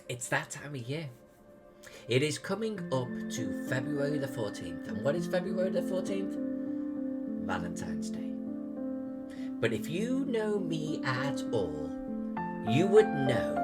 It's that time of year. It is coming up to February the 14th. And what is February the 14th? Valentine's Day. But if you know me at all, you would know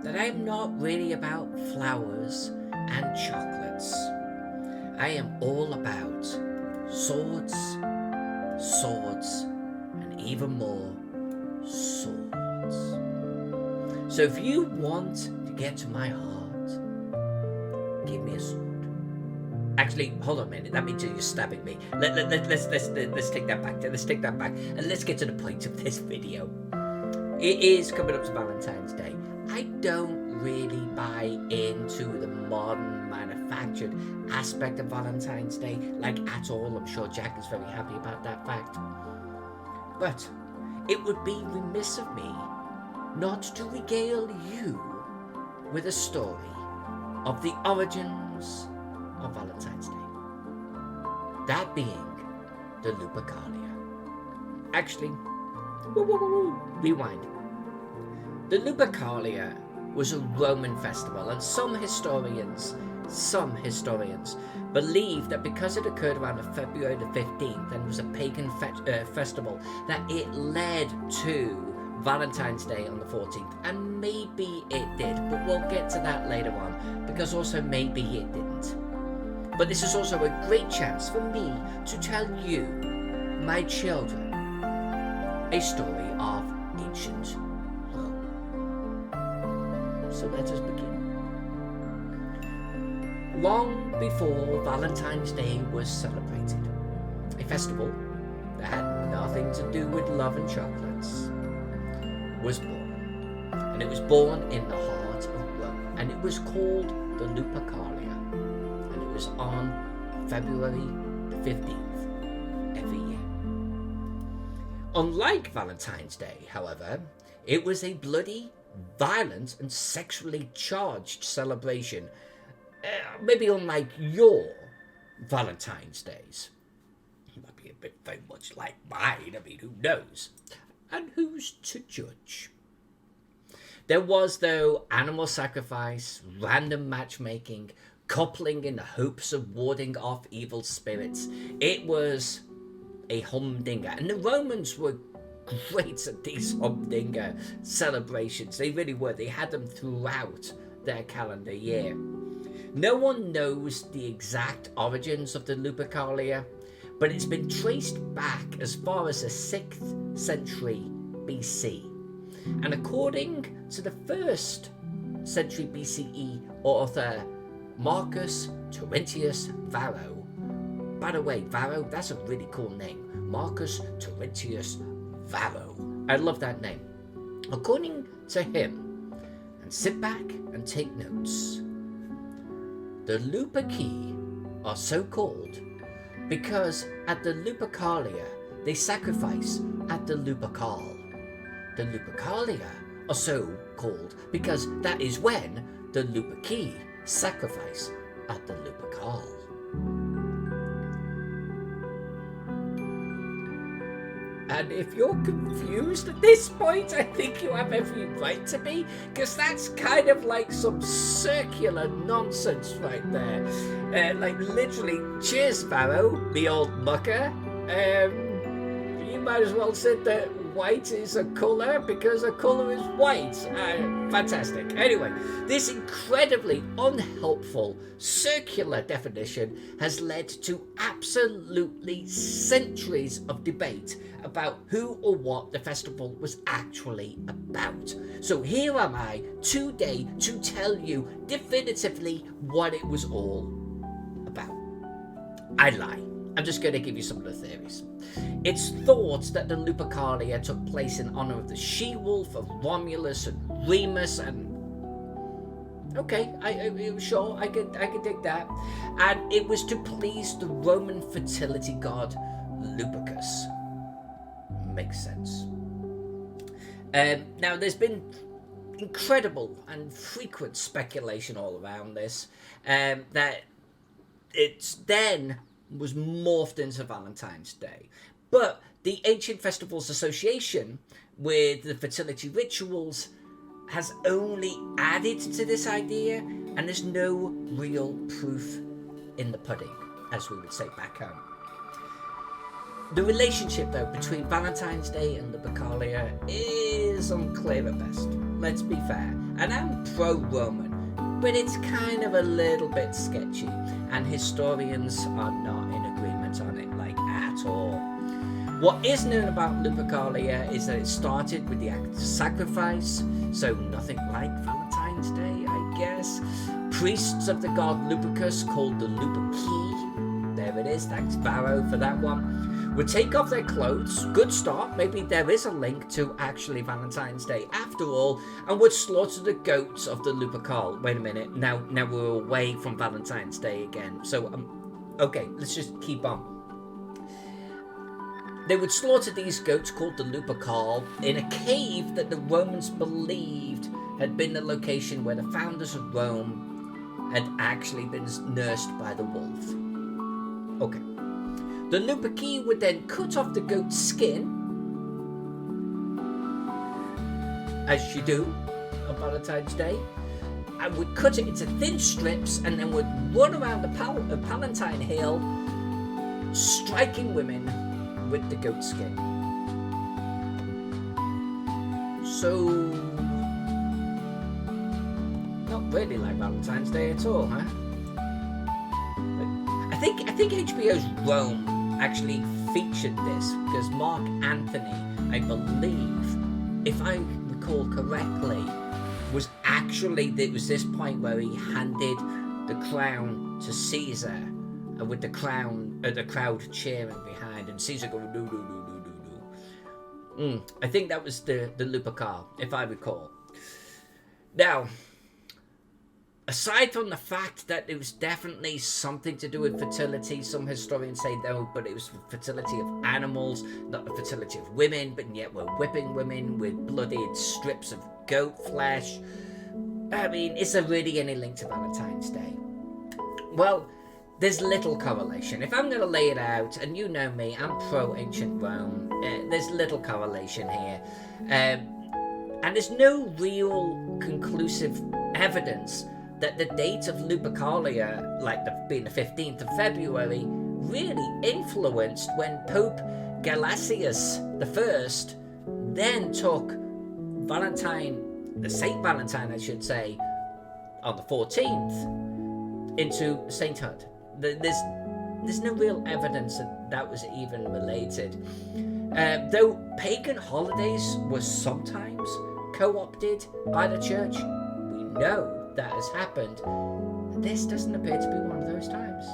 that I am not really about flowers and chocolates. I am all about swords, swords, and even more swords. So if you want to get to my heart, give me a sword. Actually, hold on a minute. That means you're stabbing me. Let's take that back. Let's take that back, and let's get to the point of this video. It is coming up to Valentine's Day. I don't really buy into the modern manufactured aspect of Valentine's Day, like at all. I'm sure Jack is very happy about that fact. But it would be remiss of me not to regale you with a story of the origins of Valentine's Day. That being the Lupercalia. Actually, rewind. The Lupercalia was a Roman festival, and some historians believe that because it occurred around February the 15th and was a pagan festival, that it led to Valentine's Day on the 14th, and maybe it did, but we'll get to that later on, because also maybe it didn't. But this is also a great chance for me to tell you, my children, a story of ancient Rome. So let us begin. Long before Valentine's Day was celebrated, a festival that had nothing to do with love and chocolates was born. And it was born in the heart of Rome, and it was called the Lupercalia, and it was on February the 15th every year. Unlike Valentine's Day, however, it was a bloody, violent, and sexually charged celebration. Maybe unlike your Valentine's Days. It might be a bit very much like mine. I mean, who knows? And who's to judge? There was, though, animal sacrifice, random matchmaking, coupling in the hopes of warding off evil spirits. It was a humdinger. And the Romans were great at these humdinger celebrations. They really were. They had them throughout their calendar year. No one knows the exact origins of the Lupercalia, but it's been traced back as far as the 6th century BC. And according to the 1st century BCE author Marcus Terentius Varro, by the way, Varro, that's a really cool name. Marcus Terentius Varro. I love that name. According to him, and sit back and take notes, the Luperci are so called because at the Lupercalia they sacrifice at the Lupercal. The Lupercalia are so called because that is when the Luperci sacrifice at the Lupercal. And if you're confused at this point, I think you have every right to be, because that's kind of like some circular nonsense right there. Like literally, cheers, Varro, the old mucker. You might as well say that white is a colour because a colour is white. Fantastic. Anyway, this incredibly unhelpful circular definition has led to absolutely centuries of debate about who or what the festival was actually about. So here am I today to tell you definitively what it was all about. I lie. I'm just going to give you some of the theories. It's thought that the Lupercalia took place in honor of the she-wolf of Romulus and Remus, and okay, sure, I could dig that. And it was to please the Roman fertility god Lupercus. Makes sense. Now, there's been incredible and frequent speculation all around this, that it's then was morphed into Valentine's Day. But the Ancient Festivals Association, with the fertility rituals, has only added to this idea, and there's no real proof in the pudding, as we would say back home. The relationship, though, between Valentine's Day and Lupercalia is unclear at best. Let's be fair. And I'm pro-Roman, but it's kind of a little bit sketchy, and historians are not in agreement on it, like, at all. What is known about Lupercalia is that it started with the act of sacrifice, so nothing like Valentine's Day, I guess. Priests of the god Lupercus, called the Luperci, there it is, thanks Varro for that one, would take off their clothes, good start, maybe there is a link to actually Valentine's Day after all, and would slaughter the goats of the Lupercal. Wait a minute, now we're away from Valentine's Day again, so, okay, let's just keep on. They would slaughter these goats called the Lupercal in a cave that the Romans believed had been the location where the founders of Rome had actually been nursed by the wolf. Okay. The Luperci would then cut off the goat's skin, as you do on Valentine's Day, and would cut it into thin strips and then would run around the Palatine Hill, striking women with the goat skin. So, not really like Valentine's Day at all, huh? I think HBO's Rome actually featured this because Mark Anthony, I believe, if I recall correctly, was actually, there was this point where he handed the crown to Caesar, and with the crowd cheering behind, and Caesar going do do do do do do. I think that was the Lupercal, if I recall. Now, aside from the fact that it was definitely something to do with fertility, some historians say no, but it was the fertility of animals, not the fertility of women, but yet we're whipping women with bloodied strips of goat flesh. I mean, is there really any link to Valentine's Day? Well, there's little correlation. If I'm going to lay it out, and you know me, I'm pro-ancient Rome, there's little correlation here. And there's no real conclusive evidence that the date of Lupercalia, being the 15th of February, really influenced when Pope Gelasius I then took Valentine, the Saint Valentine I should say, on the 14th into sainthood. There's no real evidence that was even related. Though pagan holidays were sometimes co-opted by the church, we know that has happened. This doesn't appear to be one of those times.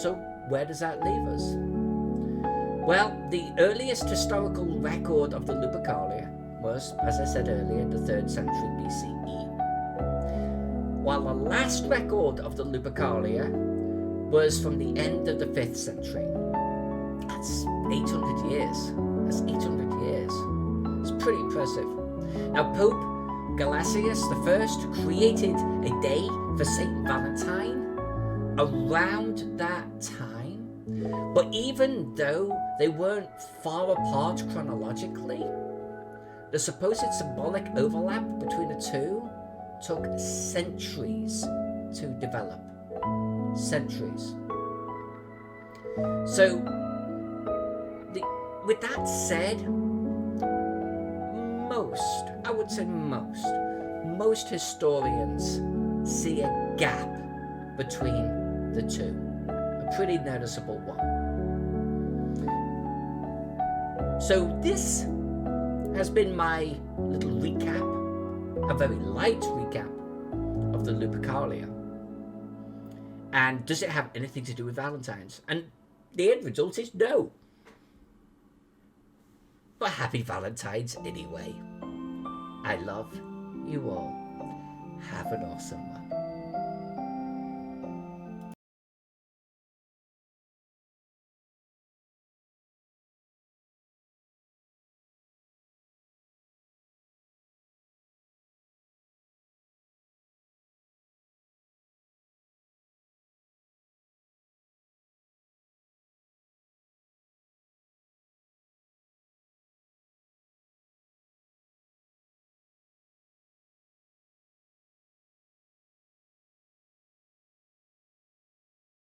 So where does that leave us? Well, the earliest historical record of the Lupercalia was, as I said earlier, the 3rd century BCE. While the last record of the Lupercalia was from the end of the 5th century. That's 800 years. That's 800 years. It's pretty impressive. Now, Pope Gelasius I created a day for Saint Valentine around that time. But even though they weren't far apart chronologically, the supposed symbolic overlap between the two took centuries to develop. Centuries. So, with that said, most historians see a gap between the two. A pretty noticeable one. So this has been my little recap, a very light recap of the Lupercalia. And does it have anything to do with Valentine's? And the end result is no. But happy Valentine's anyway. I love you all. Have an awesome one.